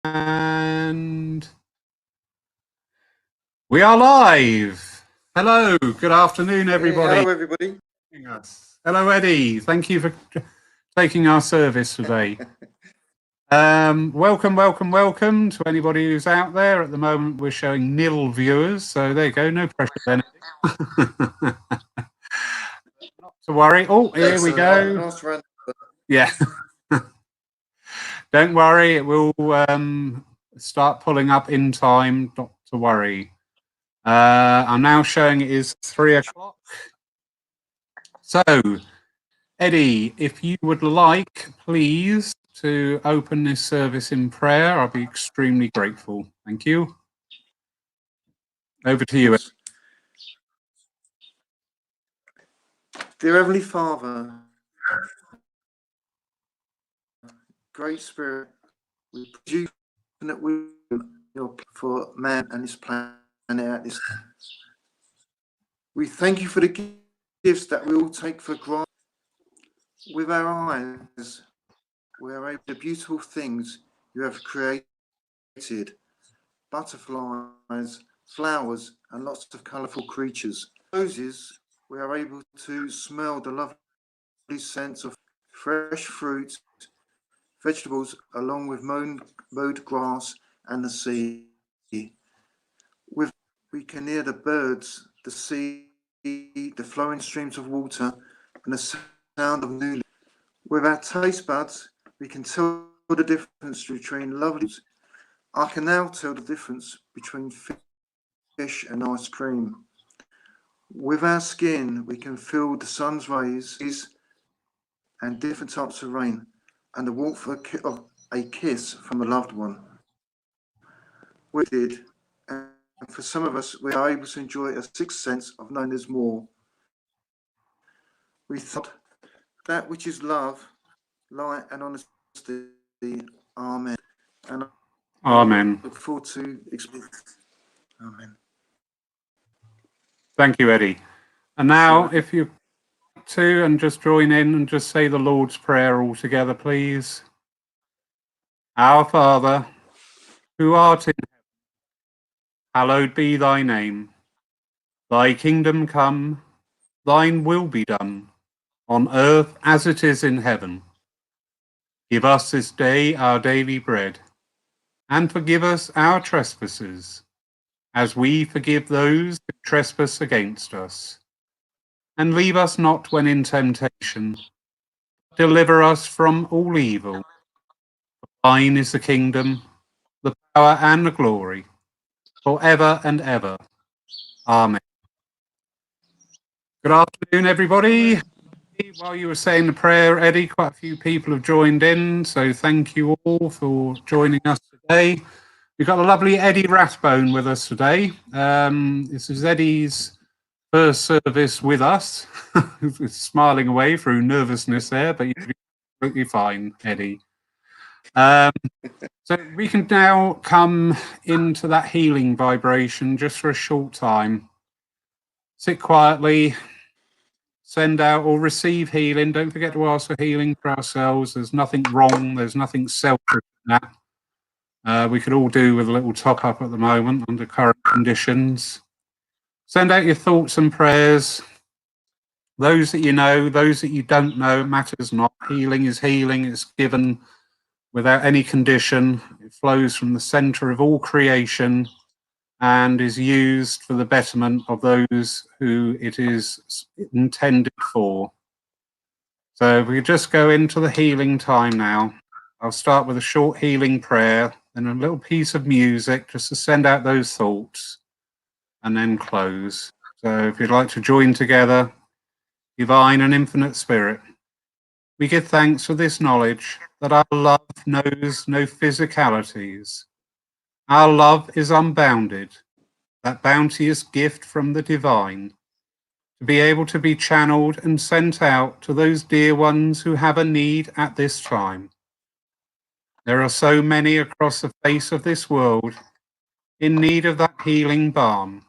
And we are live. Hello, good afternoon, everybody. Hello, everybody. Hello, Eddie. Thank you for taking our service today. Welcome to anybody who's out there. At the moment, we're showing nil viewers, so there you go. No pressure then. Not to worry. Oh, here we go. Yeah. Don't worry, it will start pulling up in time, not to worry. I'm now showing it is 3 o'clock. So, Eddie, if you would like, please, to open this service in prayer, I'll be extremely grateful. Thank you. Over to you, Eddie. Dear Heavenly Father, Great Spirit, we praise you that we for man and his planet at this time. We thank you for the gifts that we all take for granted. With our eyes, we are able to see beautiful things you have created. Butterflies, flowers, and lots of colourful creatures. Roses, we are able to smell the lovely scents of fresh fruits, vegetables, along with mowed grass and the sea. We can hear the birds, the sea, the flowing streams of water, and the sound of new. With our taste buds, we can tell the difference between lovely. I can now tell the difference between fish and ice cream. With our skin, we can feel the sun's rays and different types of rain, and the warmth of a kiss from a loved one. We did, and for some of us, we are able to enjoy a sixth sense of knowing there's more. We thought that which is love, light, and honesty. Amen. And Amen. I look forward to explaining. Amen. Thank you, Eddie. And now, if you to and just join in and just say the Lord's Prayer all together, please. Our Father, who art in heaven, hallowed be thy name. Thy kingdom come, thine will be done, on earth as it is in heaven. Give us this day our daily bread, and forgive us our trespasses, as we forgive those who trespass against us. And leave us not when in temptation, but deliver us from all evil. For thine is the kingdom, the power, and the glory, forever and ever. Amen. Good afternoon, everybody. While you were saying the prayer, Eddie, quite a few people have joined in, so thank you all for joining us today. We've got a lovely Eddie Rathbone with us today. This is Eddie's first service with us. He's smiling away through nervousness there, but you'll be absolutely fine, Eddie. So we can now come into that healing vibration just for a short time. Sit quietly. Send out or receive healing. Don't forget to ask for healing for ourselves. There's nothing wrong. There's nothing selfish in that. We could all do with a little top up at the moment under current conditions. Send out your thoughts and prayers. Those that you know, those that you don't know, matters not. Healing is healing. It's given without any condition. It flows from the center of all creation and is used for the betterment of those who it is intended for. So if we just go into the healing time now, I'll start with a short healing prayer, then a little piece of music just to send out those thoughts, and then close. So if you'd like to join together, Divine and Infinite Spirit, we give thanks for this knowledge that our love knows no physicalities. Our love is unbounded, that bounteous gift from the divine, to be able to be channeled and sent out to those dear ones who have a need at this time. There are so many across the face of this world in need of that healing balm.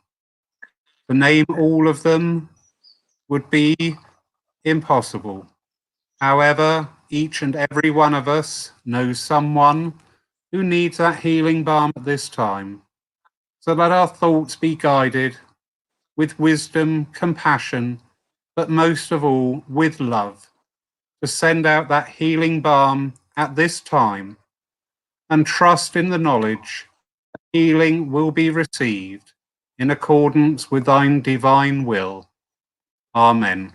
To name all of them would be impossible. However, each and every one of us knows someone who needs that healing balm at this time. So let our thoughts be guided with wisdom, compassion, but most of all with love, to send out that healing balm at this time, and trust in the knowledge that healing will be received in accordance with thine divine will. Amen.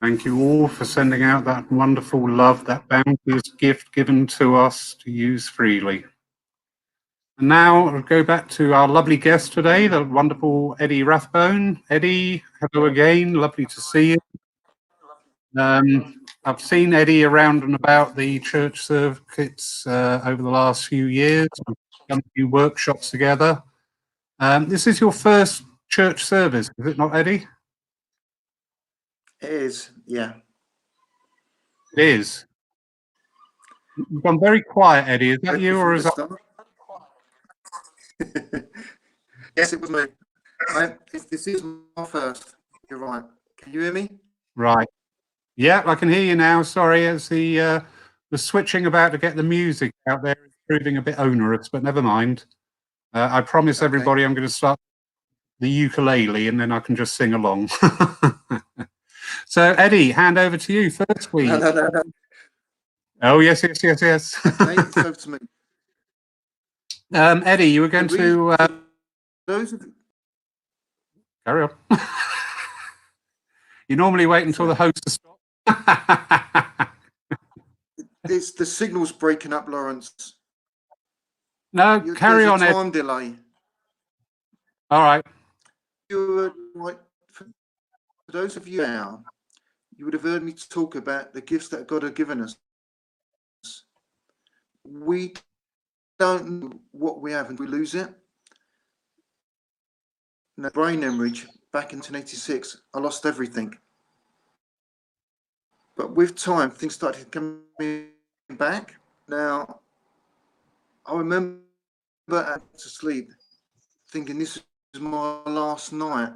Thank you all for sending out that wonderful love, that bounteous gift given to us to use freely. And now I'll go back to our lovely guest today, the wonderful Eddie Rathbone. Eddie, hello again. Lovely to see you. I've seen Eddie around and about the church circuits over the last few years. We've done a few workshops together. This is your first church service, is it not, Eddie? It is, yeah. It is. You've gone very quiet, Eddie. Is that you, or is that? Yes, it was me. This is my first. You're right. Can you hear me? Right. Yeah, I can hear you now. Sorry, as the switching about to get the music out there is proving a bit onerous, but never mind. I promise everybody I'm going to start the ukulele and then I can just sing along. So, Eddie, hand over to you first, please. No. Oh, yes. Okay, it's over to me. Eddie, you were going to... Those of Carry on. You normally wait until the host to stop. It's the signal's breaking up, Lawrence. No, carry on, Ed. Time delay. All right. For those of you now, you would have heard me talk about the gifts that God has given us. We don't know what we have and we lose it. Now, brain hemorrhage back in 1986, I lost everything. But with time, things started coming back. Now, I remember to sleep thinking this is my last night.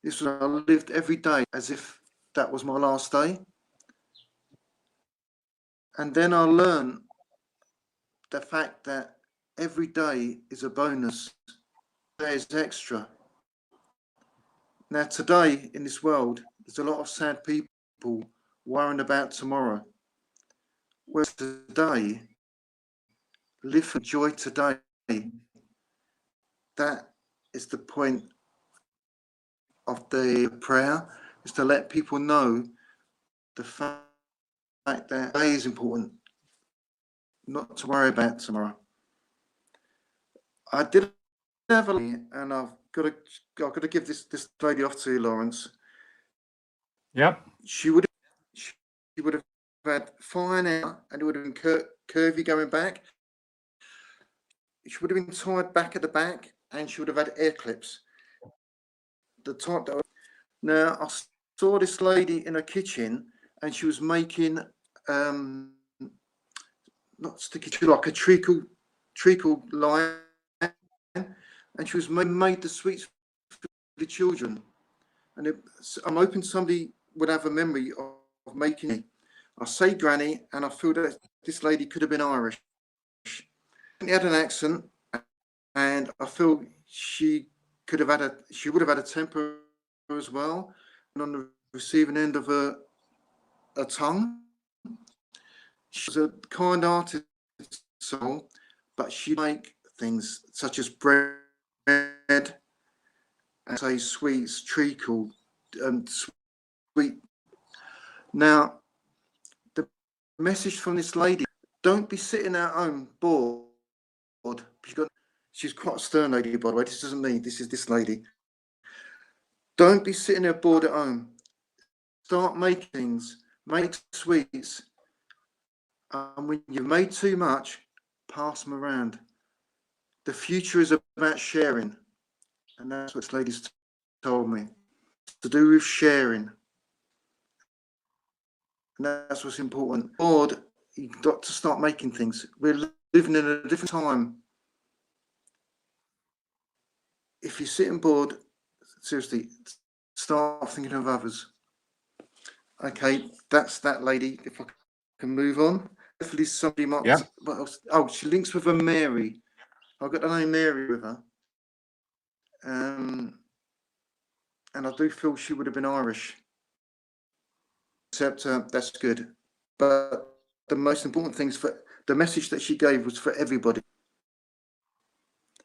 This was, I lived every day as if that was my last day. And then I learned the fact that every day is a bonus, day is extra. Now, today in this world, there's a lot of sad people worrying about tomorrow. Whereas today, live for joy today. That is the point of the prayer, is to let people know the fact that today is important, not to worry about tomorrow. I did have a, and I've got to give this lady off to you, Lawrence. Yep. She would have had fine hair, and it would have been curvy going back. She would have been tied back at the back, and she would have had ear clips. The type that now I saw this lady in her kitchen, and she was making not sticky, like a treacle line, and she was made the sweets for the children. And I'm hoping somebody would have a memory of making it. I say granny, and I feel that this lady could have been Irish. She had an accent, and I feel she would have had a temper as well. And on the receiving end of her tongue, she was a kind-hearted soul, but she'd make things such as bread, and say sweets, treacle, sweet. Now, the message from this lady: don't be sitting at home bored. She's quite a stern lady, by the way. This isn't me. This is this lady. Don't be sitting there bored at home. Start making things. Make sweets. And when you've made too much, pass them around. The future is about sharing. And that's what this lady's told me. It's to do with sharing. And that's what's important. Bored, you've got to start making things. We're living in a different time. If you're sitting bored, seriously, start thinking of others. Okay, that's that lady. If I can move on. Hopefully somebody might. Yeah. What else? Oh, she links with a Mary. I've got the name Mary with her. And I do feel she would have been Irish. Except that's good. But the most important things for the message that she gave was for everybody.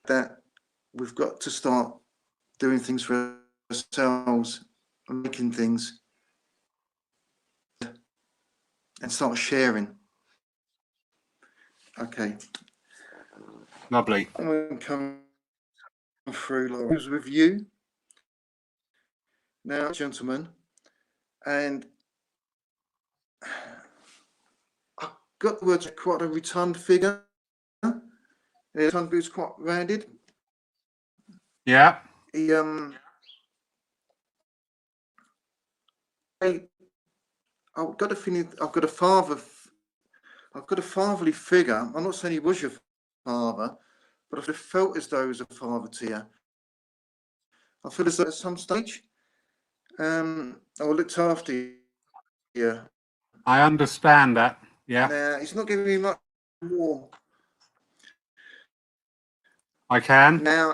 That we've got to start doing things for ourselves and making things and start sharing. Okay. Lovely. I'm going to come through, Laura, with you now, gentlemen, and I got the words quite a rotund figure. The rotund was quite rounded. Yeah. He I've got a feeling I've got a fatherly figure. I'm not saying he was your father, but I felt as though he was a father to you. I feel as though at some stage, I looked after you. I understand that. Yeah. Now, it's not giving me much more. I can. Now,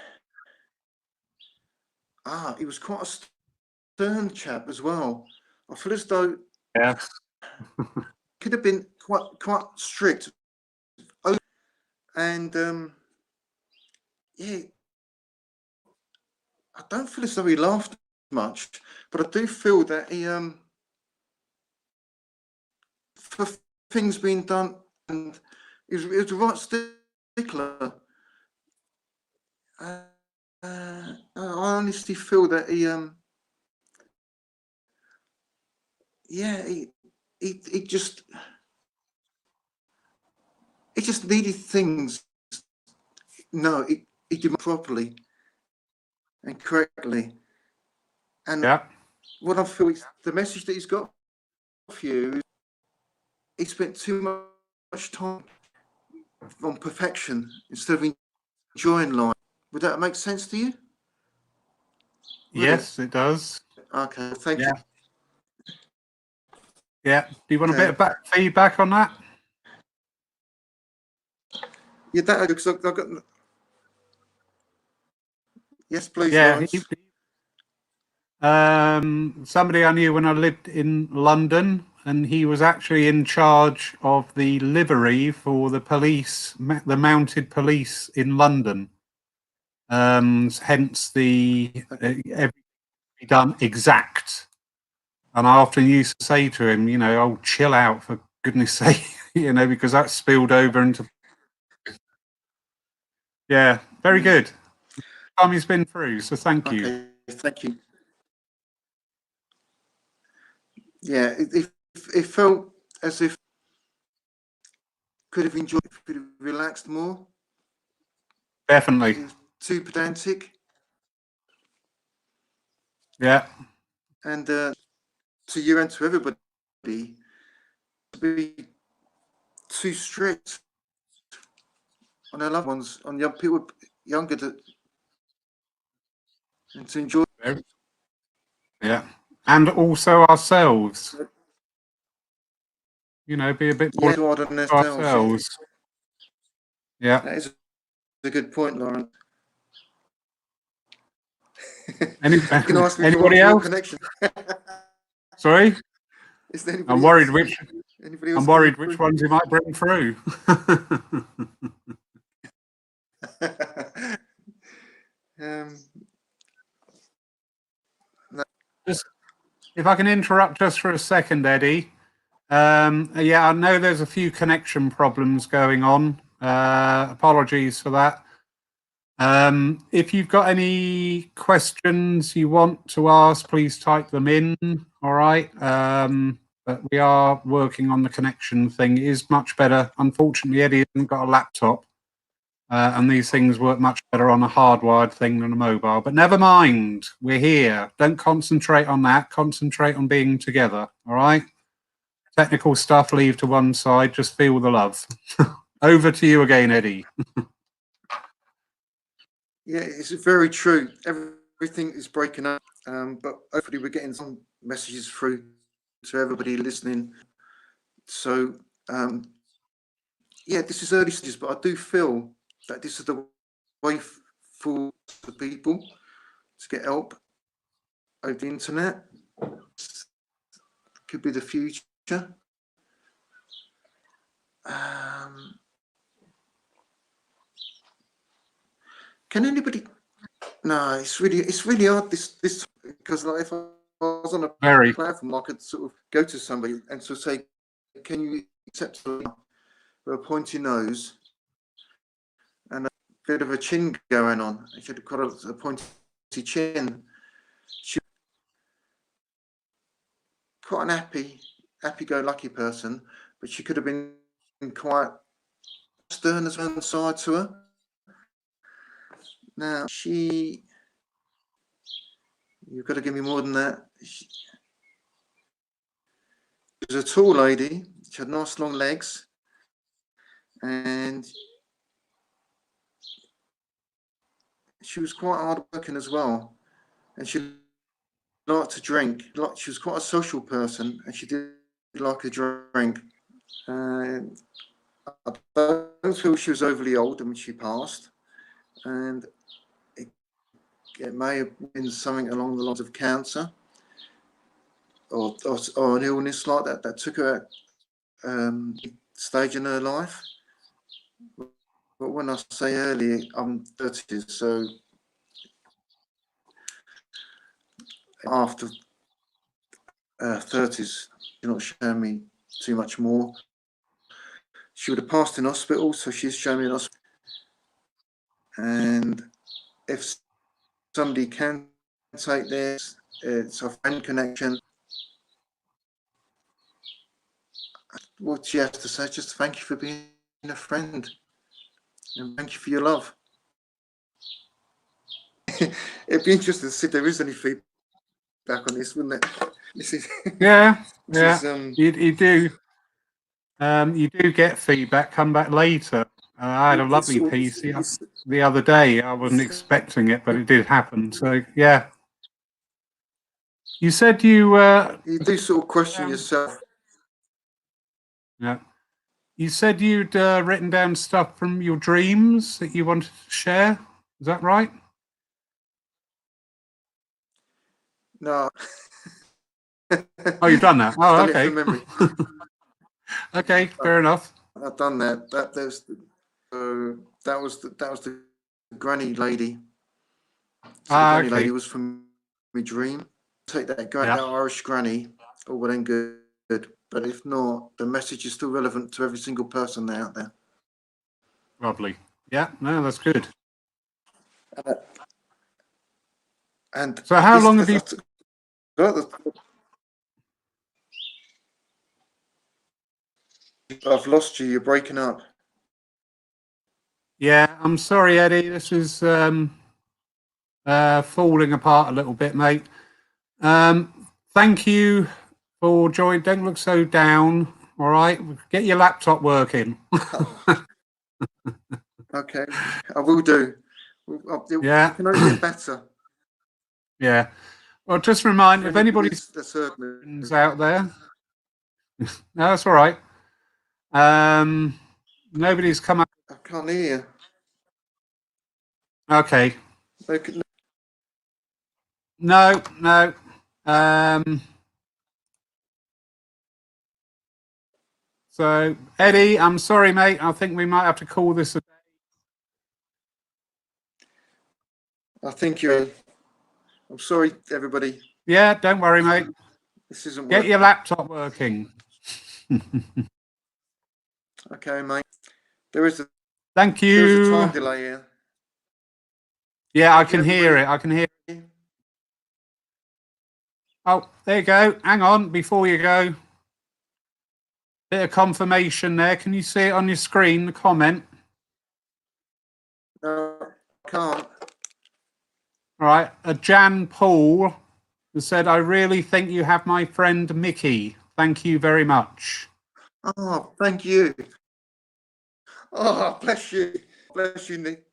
he was quite a stern chap as well. I feel as though Yes. could have been quite strict. And yeah, I don't feel as though he laughed much, but I do feel that he for things being done, and he was a right stickler. I honestly feel that he he just needed things. No, he did it properly and correctly. And Yeah. what I feel is the message that he's got for you is he spent too much time on perfection instead of enjoying life. Would that make sense to you? Yes, it does. Okay, thank you. Yeah. Do you want a Okay. bit of feedback on that? Yeah, that because I've got. Yes, please, Yeah, Lawrence. somebody I knew when I lived in London, and he was actually in charge of the livery for the police, the mounted police in London. Hence the everything done exact. And I often used to say to him, oh, chill out for goodness sake, because that spilled over into. Yeah, very good. Time he's been through, so thank you. Okay, thank you. Yeah, it felt as if could have enjoyed, could have relaxed more. Definitely. It was too pedantic. Yeah. And to you and to everybody, to be too strict on their loved ones, on young people younger, and to enjoy. Yeah, and also ourselves. Be a bit more hard on ourselves. Yeah. That is a good point, Lauren. Anybody else? Connection. Sorry? I'm worried which ones you might bring through. Just, if I can interrupt just for a second, Eddie. Yeah, I know there's a few connection problems going on. Apologies for that. If you've got any questions you want to ask, please type them in. All right. But we are working on the connection thing. It is much better. Unfortunately, Eddie hasn't got a laptop, and these things work much better on a hardwired thing than a mobile. But never mind, we're here. Don't concentrate on that. Concentrate on being together. All right. Technical stuff, leave to one side. Just feel the love. Over to you again, Eddie. Yeah, it's very true. Everything is breaking up, but hopefully we're getting some messages through to everybody listening. So, yeah, this is early stages, but I do feel that this is the way for the people to get help over the internet. Could be the future. Can anybody? No, it's really hard. This because like if I was on a platform, I could sort of go to somebody and sort of say, "Can you accept with a pointy nose and a bit of a chin going on?" She had quite a pointy chin. She quite an happy-go-lucky person, but she could have been quite stern as one side to her. Now you've got to give me more than that. She was a tall lady. She had nice long legs, and she was quite hardworking as well. And she liked to drink. She was quite a social person, and she did like a drink. And I don't feel she was overly old when she passed, and it may have been something along the lines of cancer or an illness like that took her stage in her life. But when I say early, I'm 30, so after 30s, you're not showing me too much more. She would have passed in hospital, so she's showing me in hospital. And if somebody can take this, it's a friend connection. What she has to say, just thank you for being a friend, and thank you for your love. It'd be interesting to see if there is any feedback on this, wouldn't it? You do. You do get feedback. Come back later. I had a lovely piece the other day. I wasn't expecting it, but it did happen. So yeah. You said you do sort of question yourself. Yeah. You said you'd written down stuff from your dreams that you wanted to share. Is that right? No. Oh, you've done that. Oh, Done it okay. from memory. Okay, fair enough. I've done that. That was the granny lady. So the granny Okay. lady was from my dream. Take that Yeah. that Irish granny. Oh, well then good. But if not, the message is still relevant to every single person out there. Lovely. Yeah, no, that's good. And So how long have you... I've lost you. You're breaking up. Yeah, I'm sorry, Eddie. This is falling apart a little bit, mate. Thank you for joining. Don't look so down. All right, get your laptop working. Okay, I will do. Yeah. It can only get better. Yeah. Well, just remind if anybody's out there. No, that's all right. Nobody's come up. I can't hear you. Okay. Okay. No. So, Eddie, I'm sorry, mate. I think we might have to call this a day. I think you're. I'm sorry, everybody. Yeah, don't worry, mate. This isn't Get working. your laptop working. Okay, mate. There is a. Thank you. There's a time delay here. Yeah, I can hear it. I can hear it. Oh, there you go. Hang on, before you go. Bit of confirmation there. Can you see it on your screen, the comment? No, I can't. All right. Jan Paul has said, I really think you have my friend Mickey. Thank you very much. Oh, thank you. Oh, bless you. Bless you, Nick.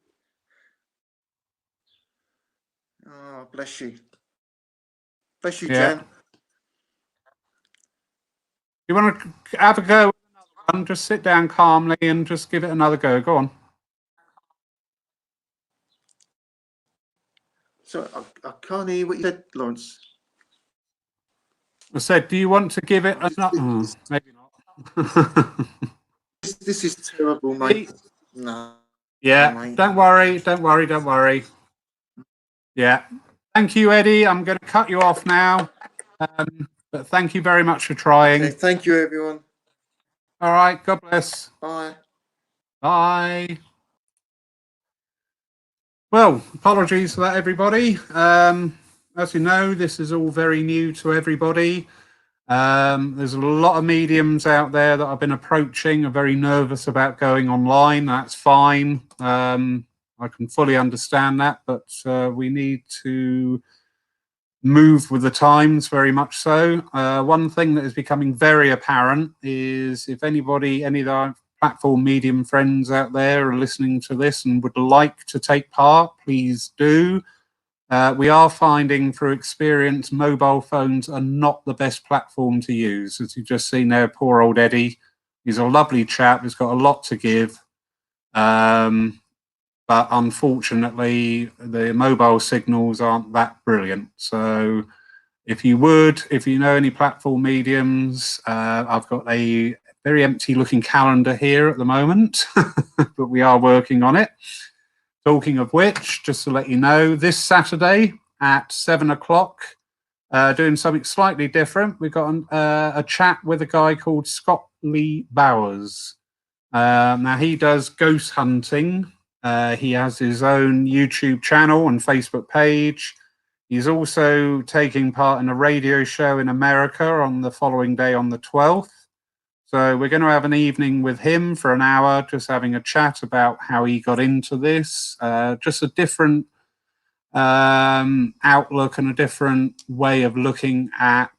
Oh, bless you. Bless you, Yeah. Jan. You want to have a go with another one? Just sit down calmly and just give it another go. Go on. So I can't hear what you said, Lawrence. I said, do you want to give it another? Maybe not. This is terrible, mate. No. Yeah, mate. don't worry. Yeah. Thank you, Eddie. I'm going to cut you off now. But thank you very much for trying. Okay, thank you, everyone. All right. God bless. Bye. Bye. Well, apologies for that, everybody. As you know, this is all very new to everybody. There's a lot of mediums out there that I've been approaching, are very nervous about going online. That's fine. I can fully understand that, but we need to move with the times, very much so. One thing that is becoming very apparent is if anybody, any of our platform medium friends out there are listening to this and would like to take part, please do. We are finding through experience mobile phones are not the best platform to use. As you've just seen there, poor old Eddie. He's a lovely chap. He's got a lot to give. But unfortunately, the mobile signals aren't that brilliant. So if you know any platform mediums, I've got a very empty looking calendar here at the moment, but we are working on it. Talking of which, just to let you know, this Saturday at 7 o'clock, doing something slightly different. We've got a chat with a guy called Scott Lee Bowers. Now, he does ghost hunting. He has his own YouTube channel and Facebook page. He's also taking part in a radio show in America on the following day on the 12th. So we're going to have an evening with him for an hour, just having a chat about how he got into this, just a different outlook and a different way of looking at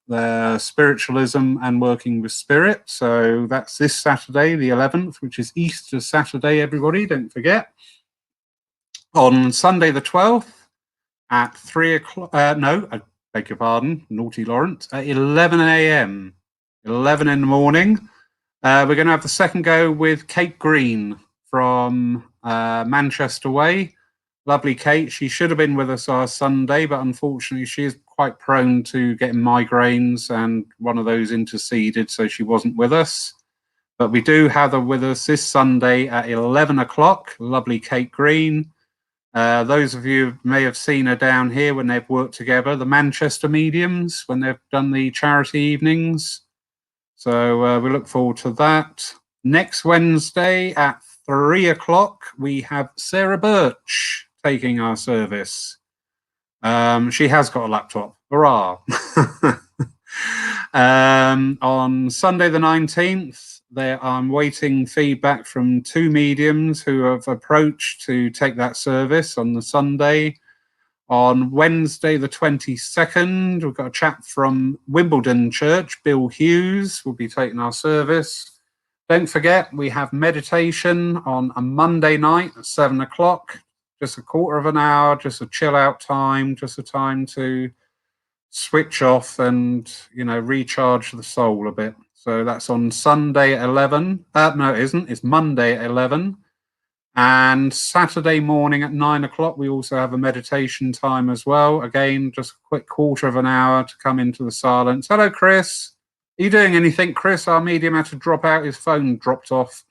the spiritualism and working with spirit. So that's this Saturday, the 11th, which is Easter Saturday, everybody, don't forget. On Sunday the 12th at 3 o'clock, no, I beg your pardon, naughty Lawrence, at 11 a.m., 11 in the morning. We're going to have the second go with Kate Green from Manchester Way. Lovely Kate. She should have been with us last Sunday, but unfortunately she is quite prone to getting migraines, and one of those interceded, so she wasn't with us. But we do have her with us this Sunday at 11 o'clock. Lovely Kate Green. Those of you may have seen her down here when they've worked together, the Manchester Mediums, when they've done the charity evenings. So we look forward to that. Next Wednesday at 3 o'clock, we have Sarah Birch taking our service. She has got a laptop. Hurrah! On Sunday the 19th, I'm waiting feedback from 2 mediums who have approached to take that service on the Sunday. On Wednesday the 22nd, we've got a chap from Wimbledon Church, Bill Hughes, will be taking our service. Don't forget, we have meditation on a Monday night at 7 o'clock. Just a quarter of an hour, just a chill out time, just a time to switch off and, you know, recharge the soul a bit. So that's on Sunday at 11. No, it isn't. It's Monday at 11. And Saturday morning at 9 o'clock, we also have a meditation time as well. Again, just a quick quarter of an hour to come into the silence. Hello, Chris. Are you doing anything, Chris? Our medium had to drop out. His phone dropped off.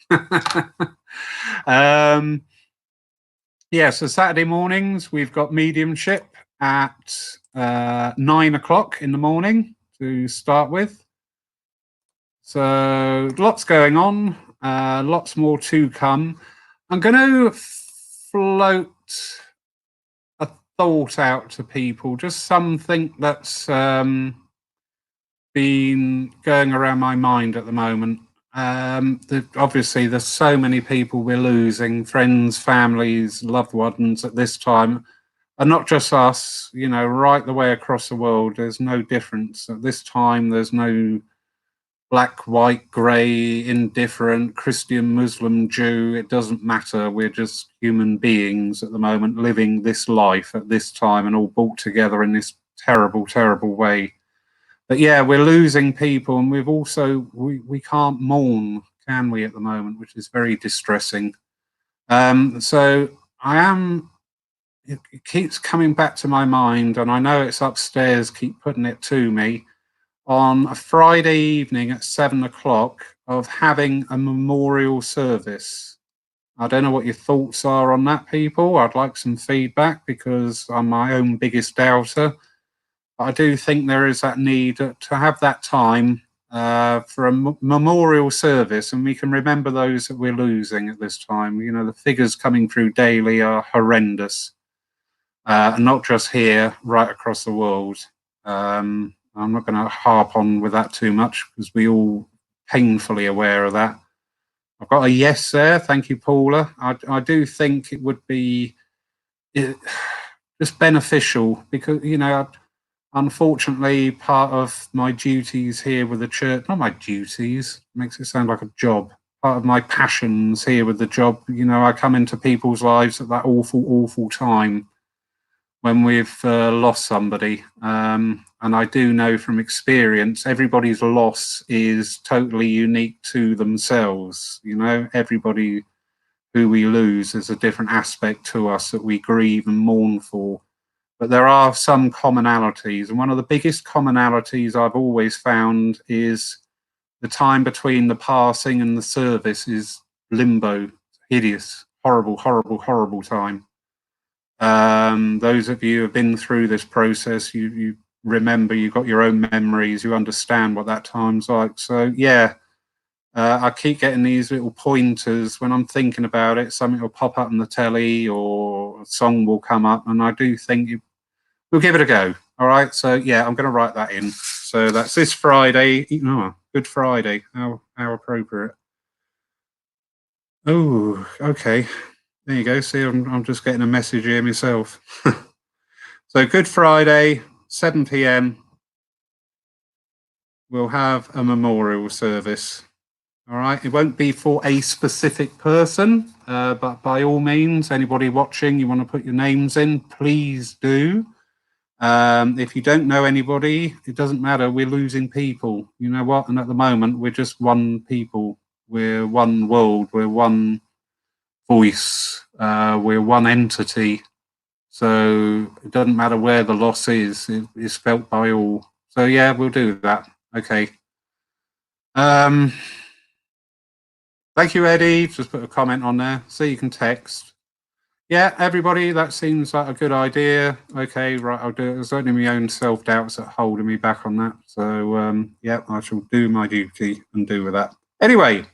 Yeah, so Saturday mornings, we've got mediumship at 9 o'clock in the morning to start with. So lots going on, lots more to come. I'm going to float a thought out to people, just something that's been going around my mind at the moment. Obviously, there's so many people we're losing, friends, families, loved ones at this time. And not just us, you know, right the way across the world, there's no difference. At this time, there's no black, white, grey, indifferent, Christian, Muslim, Jew. It doesn't matter. We're just human beings at the moment living this life at this time and all brought together in this terrible, terrible way. But yeah, we're losing people, and we've also, we can't mourn, can we, at the moment, which is very distressing. So it keeps coming back to my mind, and I know it's upstairs, keep putting it to me, on a Friday evening at 7 o'clock of having a memorial service. I don't know what your thoughts are on that, people. I'd like some feedback because I'm my own biggest doubter. I do think there is that need to have that time for a memorial service, and we can remember those that we're losing at this time. You know, the figures coming through daily are horrendous, and not just here, right across the world. I'm not going to harp on with that too much because we all painfully aware of that. I've got a yes there. Thank you, Paula. I do think it would be just beneficial because, you know, unfortunately, part of my duties here with the church, not my duties, makes it sound like a job, part of my passions here with the job, you know, I come into people's lives at that awful, awful time when we've lost somebody. And I do know from experience, everybody's loss is totally unique to themselves. You know, everybody who we lose is a different aspect to us that we grieve and mourn for. But there are some commonalities, and one of the biggest commonalities I've always found is the time between the passing and the service is limbo, hideous, horrible, horrible, horrible time. Those of you who have been through this process, you remember, you've got your own memories, you understand what that time's like. So yeah, I keep getting these little pointers when I'm thinking about it. Something will pop up on the telly or a song will come up, and I do think we'll give it a go. All right. So yeah, I'm going to write that in. So that's this Friday. Oh, Good Friday. How appropriate. Oh, okay. There you go. See, I'm just getting a message here myself. So Good Friday, 7 p.m. We'll have a memorial service. All right. It won't be for a specific person, but by all means, anybody watching, you want to put your names in, please do. If you don't know anybody, it doesn't matter. We're losing people. You know what? And at the moment, we're just one people. We're one world. We're one voice. We're one entity. So it doesn't matter where the loss is. It's felt by all. So yeah, we'll do that. Okay. Thank you, Eddie. Just put a comment on there so you can text. Yeah, everybody, that seems like a good idea. Okay, right, I'll do it. There's only my own self-doubts that are holding me back on that. So, yeah, I shall do my duty and do with that. Anyway,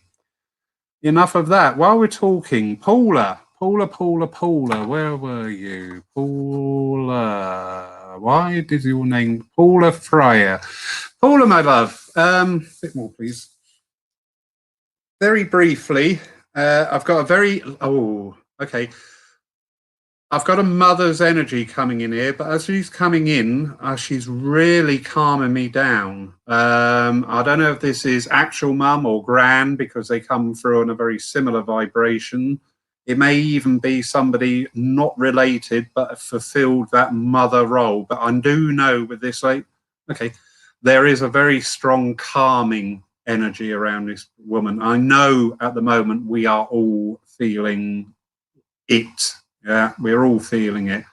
enough of that. While we're talking, Paula, where were you? Paula, why did your name, Paula Fryer? Paula, my love, a bit more, please. Very briefly, I've got a very, okay. I've got a mother's energy coming in here, but as she's coming in, she's really calming me down. I don't know if this is actual mum or gran, because they come through on a very similar vibration. It may even be somebody not related, but fulfilled that mother role. But I do know with this, like, okay, there is a very strong calming energy around this woman. I know at the moment we are all feeling it. Yeah, we're all feeling it.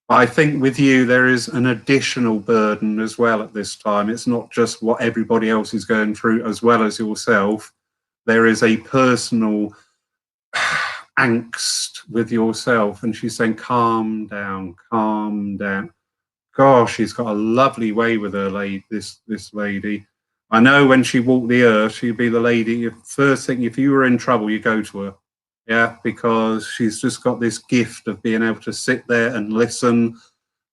But I think with you, there is an additional burden as well at this time. It's not just what everybody else is going through as well as yourself. There is a personal angst with yourself. And she's saying, calm down, calm down. Gosh, she's got a lovely way with her, this lady. I know when she walked the earth, she'd be the lady, first thing, if you were in trouble, you go to her. Yeah, because she's just got this gift of being able to sit there and listen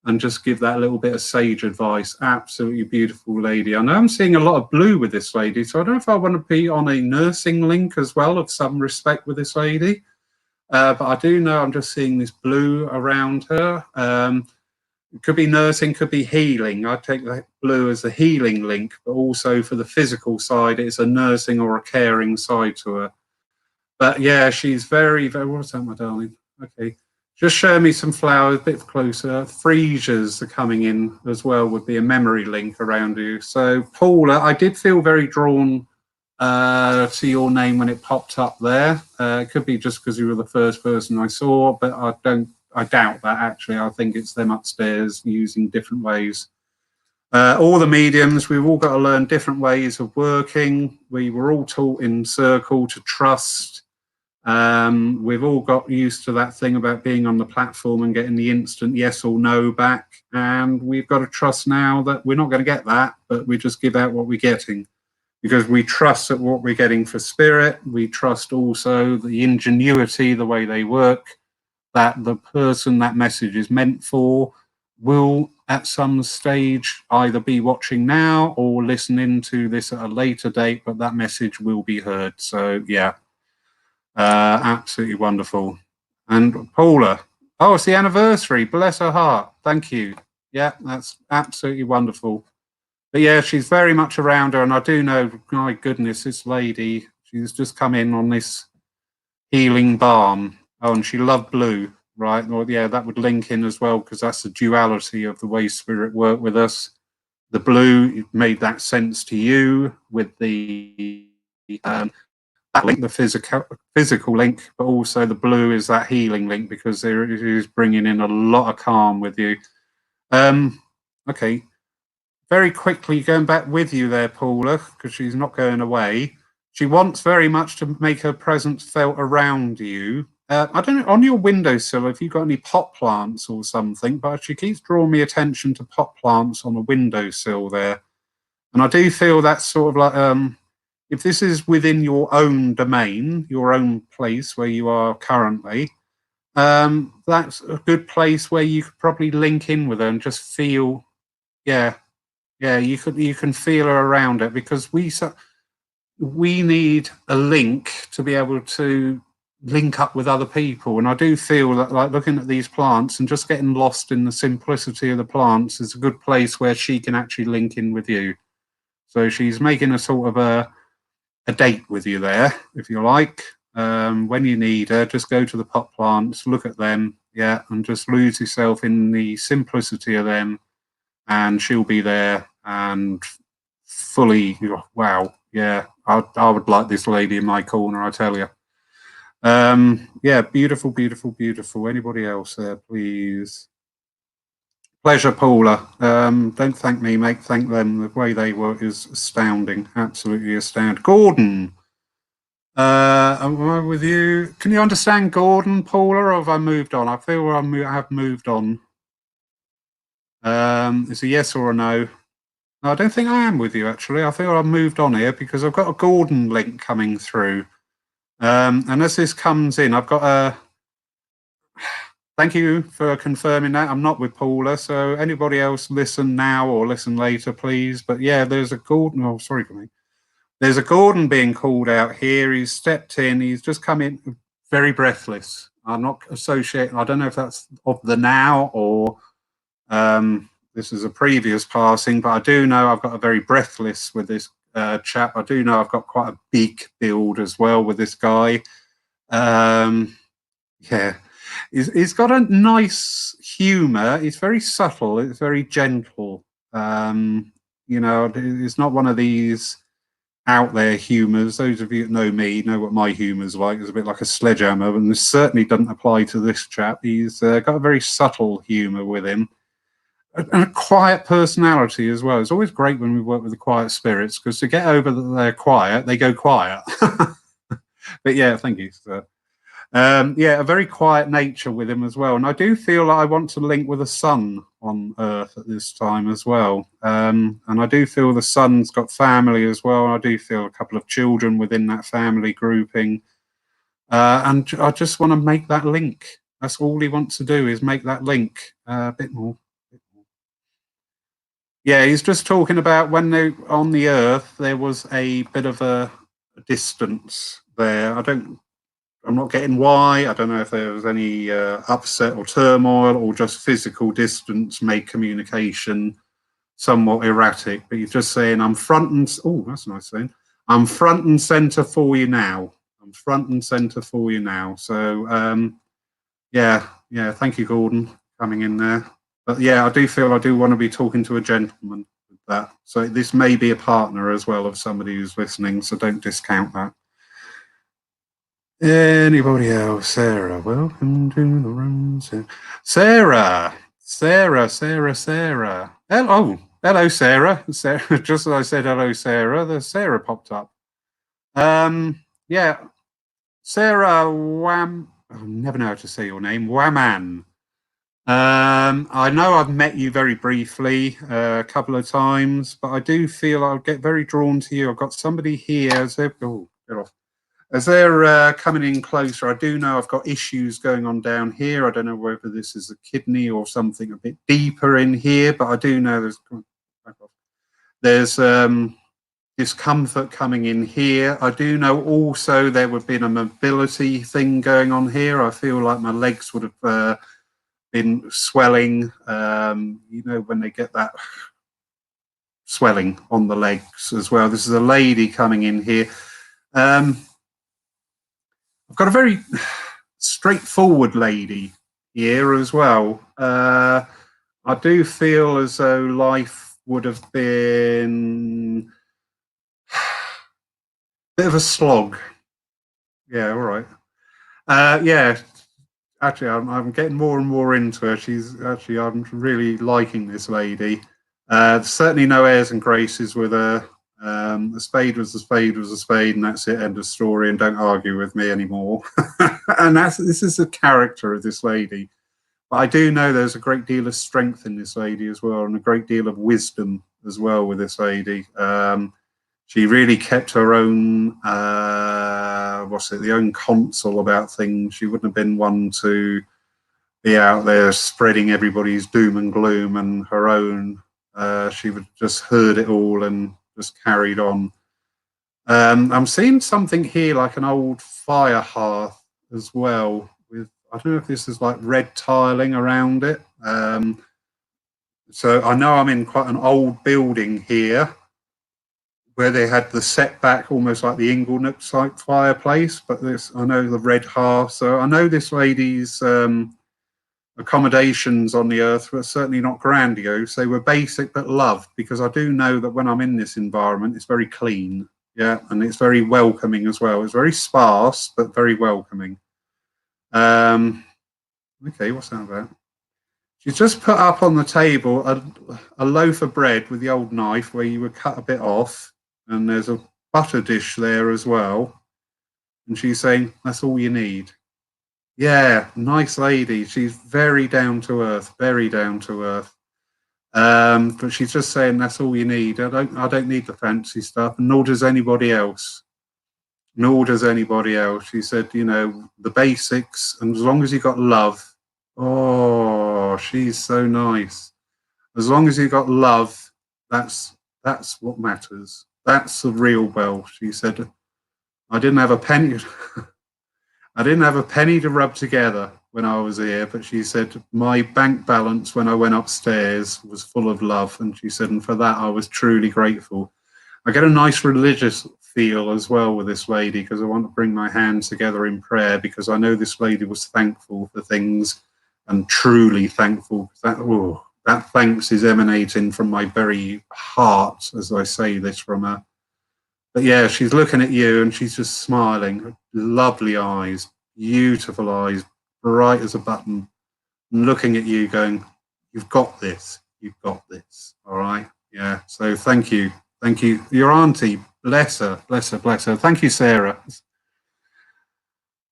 and just give that little bit of sage advice. Absolutely beautiful lady. I know I'm seeing a lot of blue with this lady, so I don't know if I want to be on a nursing link as well, of some respect with this lady. But I do know I'm just seeing this blue around her. It could be nursing, could be healing. I take that blue as a healing link, but also for the physical side, it's a nursing or a caring side to her. But yeah, she's very, very, what's that, my darling? Okay. Just show me some flowers a bit closer. Freesias are coming in as well, would be a memory link around you. So Paula, I did feel very drawn to your name when it popped up there. It could be just because you were the first person I saw, but I doubt that actually. I think it's them upstairs using different ways. All the mediums, we've all got to learn different ways of working. We were all taught in circle to trust. We've all got used to that thing about being on the platform and getting the instant yes or no back. And we've got to trust now that we're not going to get that, but we just give out what we're getting. Because we trust that what we're getting for spirit, we trust also the ingenuity, the way they work, that the person that message is meant for will at some stage either be watching now or listening to this at a later date, but that message will be heard. So yeah, absolutely wonderful. And Paula, oh, it's the anniversary, bless her heart. Thank you. Yeah, that's absolutely wonderful. But yeah, she's very much around her, and I do know, my goodness, this lady, she's just come in on this healing balm. Oh, and she loved blue, right? Well, yeah, that would link in as well, because that's the duality of the way spirit worked with us. The blue made that sense to you with the that link, the physical link, but also the blue is that healing link, because there it is bringing in a lot of calm with you. Okay. Very quickly going back with you there, Paula, because she's not going away. She wants very much to make her presence felt around you. I don't know, on your windowsill, if you've got any pot plants or something, but she keeps drawing me attention to pot plants on a windowsill there. And I do feel that's sort of like, if this is within your own domain, your own place where you are currently, that's a good place where you could probably link in with her and just feel, yeah, you can feel her around it, because we need a link to be able to link up with other people. And I do feel that, like, looking at these plants and just getting lost in the simplicity of the plants is a good place where she can actually link in with you. So she's making a sort of a date with you there, if you like. When you need her, just go to the pot plants, look at them, yeah, and just lose yourself in the simplicity of them, and she'll be there and fully, wow, yeah, I would like this lady in my corner, I tell you. Yeah, beautiful, beautiful, beautiful. Anybody else there, please? Pleasure, Paula. Don't thank me, mate. Thank them. The way they work is astounding. Absolutely astounding. Gordon, am I with you? Can you understand Gordon, Paula, or have I moved on? I feel I have moved on. It's a yes or a no. No, I don't think I am with you, actually. I feel I've moved on here because I've got a Gordon link coming through. And as this comes in, I've got a... Thank you for confirming that. I'm not with Paula, so anybody else listen now or listen later, please. But yeah, there's a Gordon. Oh, sorry for me. There's a Gordon being called out here. He's stepped in. He's just come in very breathless. I'm not associating. I don't know if that's of the now or this is a previous passing, but I do know I've got a very breathless with this chap. I do know I've got quite a big build as well with this guy. Yeah. He's got a nice humour. It's very subtle. It's very gentle. You know, it's not one of these out there humours. Those of you that know me know what my humour's like. It's a bit like a sledgehammer, and this certainly doesn't apply to this chap. He's got a very subtle humour with him, and a quiet personality as well. It's always great when we work with the quiet spirits because to get over that they're quiet, they go quiet. But yeah, thank you, sir. Yeah, a very quiet nature with him as well. And I do feel like I want to link with a son on Earth at this time as well. And I do feel the son's got family as well. I do feel a couple of children within that family grouping. And I just want to make that link. That's all he wants to do is make that link a bit more. Yeah, he's just talking about when they on the Earth, there was a bit of a distance there. I'm not getting why. I don't know if there was any upset or turmoil or just physical distance made communication somewhat erratic. But he's just saying, I'm front and... Oh, that's a nice saying. I'm front and centre for you now. I'm front and centre for you now. So, yeah, thank you, Gordon, coming in there. But yeah, I do feel I do want to be talking to a gentleman with that. So this may be a partner as well of somebody who's listening, so don't discount that. Anybody else? Sarah, welcome to the room. Sarah. Oh, hello, Sarah. Just as I said hello, Sarah, the Sarah popped up. Yeah, Sarah Wham. I never know how to say your name. Whaman. I know I've met you very briefly a couple of times, but I do feel I'll get very drawn to you. I've got somebody here. Oh, get off. As they're coming in closer, I do know I've got issues going on down here. I don't know whether this is a kidney or something a bit deeper in here, but I do know there's discomfort coming in here. I do know also there would have been a mobility thing going on here. I feel like my legs would have been swelling, you know, when they get that swelling on the legs as well. This is a lady coming in here. I've got a very straightforward lady here as well. I do feel as though life would have been a bit of a slog. Yeah, all right. Yeah, actually, I'm getting more and more into her. I'm really liking this lady. Certainly no airs and graces with her. A spade was a spade was a spade, and that's it. End of story. And don't argue with me anymore. And this is the character of this lady. But I do know there's a great deal of strength in this lady as well, and a great deal of wisdom as well with this lady. She really kept her own, the own counsel about things. She wouldn't have been one to be out there spreading everybody's doom and gloom and her own. She would just heard it all and just carried on. I'm seeing something here like an old fire hearth as well with, I don't know if this is like red tiling around it. So I know I'm in quite an old building here where they had the setback almost like the Inglenook type fireplace, but this, I know the red hearth. So I know this lady's accommodations on the Earth were certainly not grandiose. They were basic but loved, because I do know that when I'm in this environment, it's very clean. Yeah, and it's very welcoming as well. It's very sparse, but very welcoming. Okay, what's that about? She's just put up on the table a loaf of bread with the old knife where you would cut a bit off, and there's a butter dish there as well. And she's saying, that's all you need. Yeah, nice lady. She's very down to earth, very down to earth. But she's just saying that's all you need. I don't need the fancy stuff, nor does anybody else. Nor does anybody else. She said, you know, the basics, and as long as you got love. Oh, she's so nice. As long as you got love, that's what matters. That's the real wealth. She said, I didn't have a penny. I didn't have a penny to rub together when I was here, but she said my bank balance when I went upstairs was full of love, and she said, and for that I was truly grateful. I get a nice religious feel as well with this lady because I want to bring my hands together in prayer because I know this lady was thankful for things and truly thankful. That thanks is emanating from my very heart as I say this from her. But yeah, she's looking at you and she's just smiling. Lovely eyes, beautiful eyes, bright as a button, and looking at you going, you've got this, you've got this. All right. Yeah. So thank you. Thank you. Your auntie, bless her, bless her, bless her. Thank you, Sarah.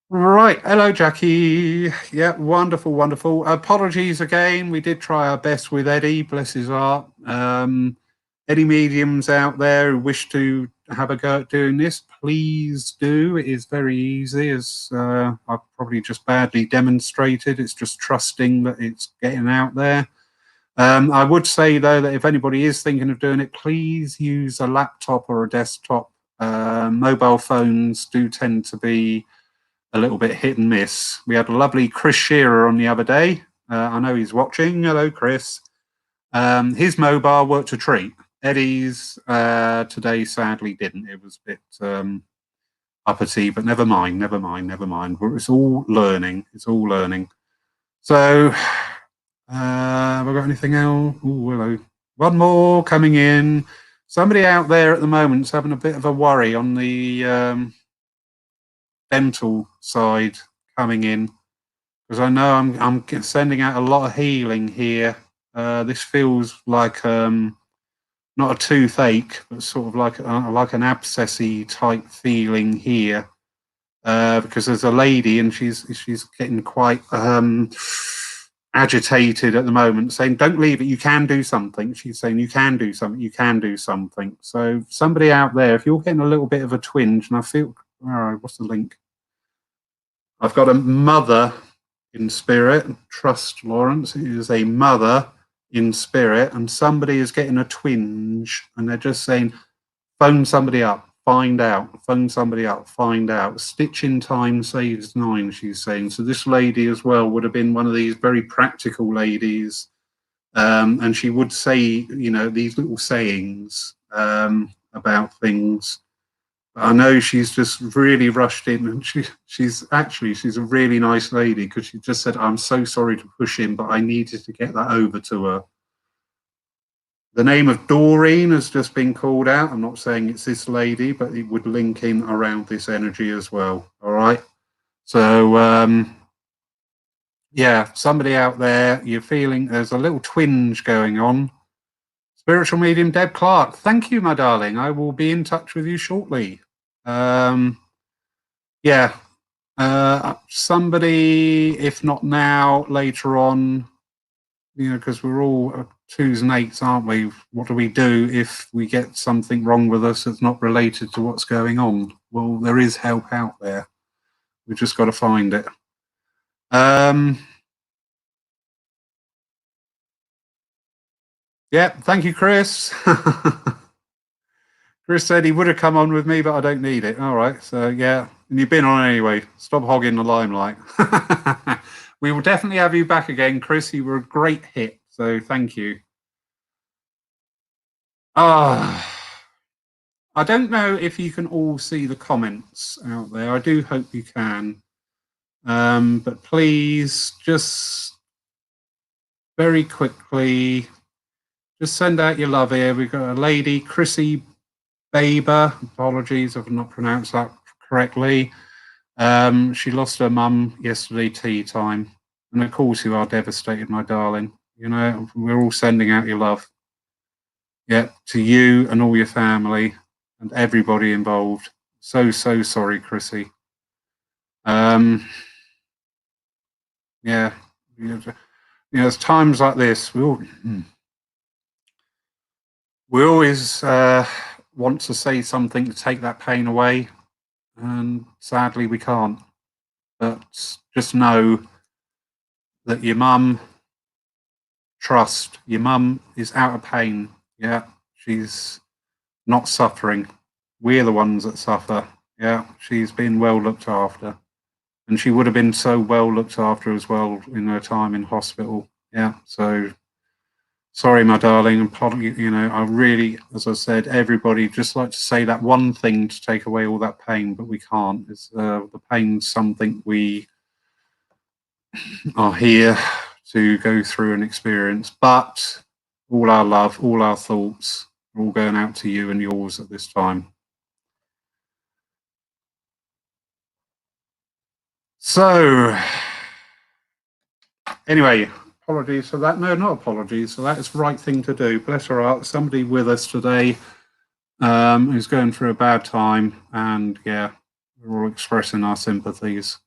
Right. Hello, Jackie. Yeah, wonderful, wonderful. Apologies again. We did try our best with Eddie, bless his heart. Any mediums out there who wish to have a go at doing this, please do. It is very easy, as I've probably just badly demonstrated. It's just trusting that it's getting out there. I would say, though, that if anybody is thinking of doing it, please use a laptop or a desktop. Mobile phones do tend to be a little bit hit and miss. We had a lovely Chris Shearer on the other day. I know he's watching. Hello, Chris. His mobile worked a treat. Eddie's today sadly didn't. It was a bit uppity, but never mind, never mind, never mind. It's all learning. It's all learning. So, have I got anything else? Oh, hello. One more coming in. Somebody out there at the moment is having a bit of a worry on the dental side coming in, because I know I'm sending out a lot of healing here. This feels like not a toothache, but sort of like an abscessy type feeling here, because there's a lady and she's getting quite agitated at the moment, saying, "Don't leave it. You can do something." She's saying, "You can do something. You can do something." So somebody out there, if you're getting a little bit of a twinge, and I feel, all right, what's the link? I've got a mother in spirit. Trust, Lawrence. It is a mother in spirit, and somebody is getting a twinge, and they're just saying, phone somebody up, find out, phone somebody up, find out. Stitch in time saves 9, she's saying. So this lady as well would have been one of these very practical ladies, and she would say, you know, these little sayings about things. I know she's just really rushed in, and she's a really nice lady, because she just said, "I'm so sorry to push in, but I needed to get that over to her." The name of Doreen has just been called out. I'm not saying it's this lady, but it would link in around this energy as well. All right. So yeah, somebody out there, you're feeling there's a little twinge going on. Spiritual medium Deb Clark, thank you, my darling. I will be in touch with you shortly. Yeah, somebody, if not now, later on, you know, because we're all 2s and 8s, aren't we? What do we do if we get something wrong with us that's not related to what's going on? Well, there is help out there. We've just got to find it. Yeah, thank you, Chris. Chris said he would have come on with me, but I don't need it. All right, so yeah, and you've been on anyway. Stop hogging the limelight. We will definitely have you back again, Chris. You were a great hit, so thank you. I don't know if you can all see the comments out there. I do hope you can. But please, just very quickly, just send out your love here. We've got a lady, Chrissy Baber, apologies if I've not pronounced that correctly. She lost her mum yesterday tea time. And of course you are devastated, my darling. You know, we're all sending out your love. Yeah, to you and all your family and everybody involved. So sorry, Chrissy. Yeah, it's times like this. We always want to say something to take that pain away, and sadly we can't. But just know that your mum, trust, your mum is out of pain. Yeah, she's not suffering. We're the ones that suffer. Yeah, she's been well looked after. And she would have been so well looked after as well in her time in hospital. Yeah, so sorry, my darling. You know, I really, as I said, everybody just like to say that one thing to take away all that pain, but we can't. It's the pain's something we are here to go through and experience. But all our love, all our thoughts are all going out to you and yours at this time. So, anyway, apologies for that. No, not apologies for that. It's the right thing to do. Bless her heart. Somebody with us today who's going through a bad time. And yeah, we're all expressing our sympathies.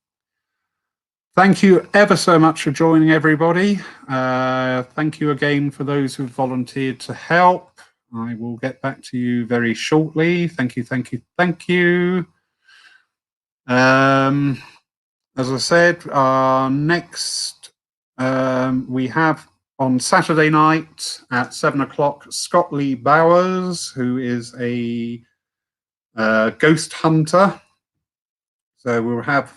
Thank you ever so much for joining, everybody. Thank you again for those who volunteered to help. I will get back to you very shortly. Thank you, thank you, thank you. As I said, our next, we have on Saturday night at 7 o'clock, Scott Lee Bowers, who is a ghost hunter. So we'll have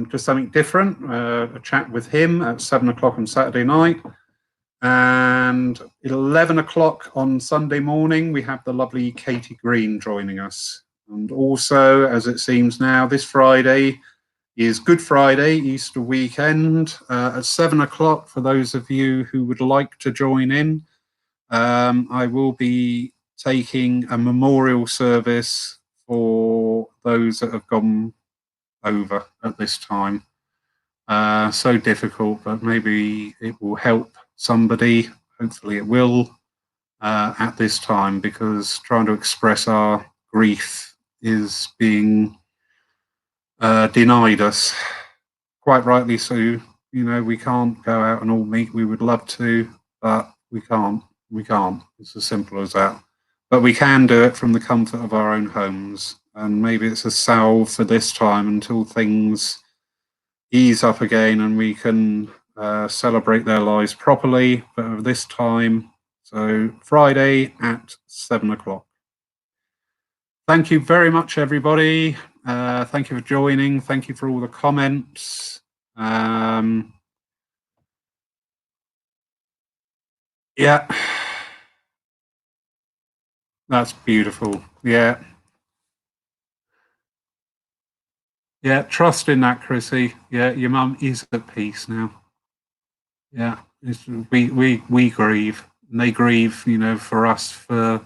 just something different, a chat with him at 7 o'clock on Saturday night. And at 11 o'clock on Sunday morning, we have the lovely Katie Green joining us. And also, as it seems now, this Friday is Good Friday, Easter weekend, at 7 o'clock. For those of you who would like to join in, I will be taking a memorial service for those that have gone over at this time. So difficult, but maybe it will help somebody. Hopefully it will at this time, because trying to express our grief is being denied us, quite rightly so. You know, we can't go out and all meet. We would love to, but we can't. It's as simple as that. But we can do it from the comfort of our own homes, and maybe it's a salve for this time until things ease up again and we can celebrate their lives properly. But at this time, so Friday at 7 o'clock. Thank you very much, everybody. Thank you for joining. Thank you for all the comments. Yeah, that's beautiful. Yeah. Yeah, trust in that, Chrissy. Yeah, your mum is at peace now. Yeah, we grieve, and they grieve, you know, for us for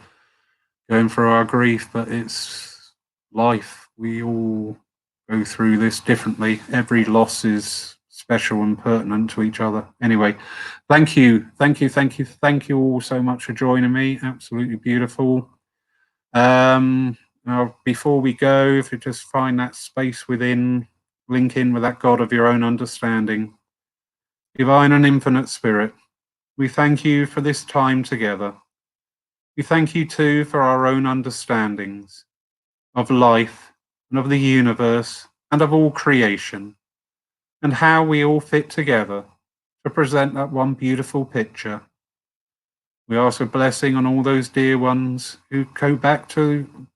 going through our grief, but it's life. We all go through this differently. Every loss is special and pertinent to each other. Anyway, thank you all so much for joining me. Absolutely beautiful. Now, before we go, if you just find that space within, link in with that God of your own understanding. Divine and infinite Spirit, we thank you for this time together. We thank you too for our own understandings of life and of the universe and of all creation, and how we all fit together to present that one beautiful picture. We ask a blessing on all those dear ones who go back to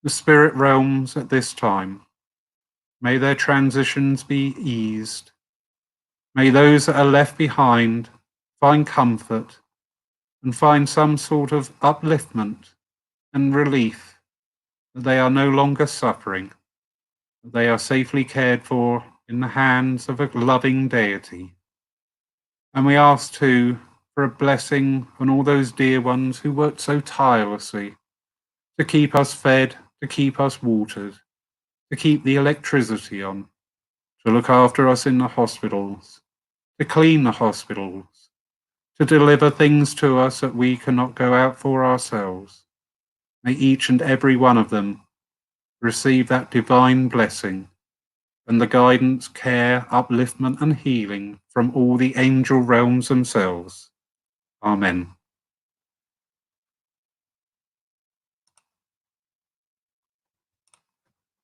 the spirit realms at this time. May their transitions be eased. May those that are left behind find comfort and find some sort of upliftment and relief, that they are no longer suffering, that they are safely cared for in the hands of a loving deity. And we ask too for a blessing on all those dear ones who worked so tirelessly to keep us fed, to keep us watered, to keep the electricity on, to look after us in the hospitals, to clean the hospitals, to deliver things to us that we cannot go out for ourselves. May each and every one of them receive that divine blessing and the guidance, care, upliftment and healing from all the angel realms themselves. Amen.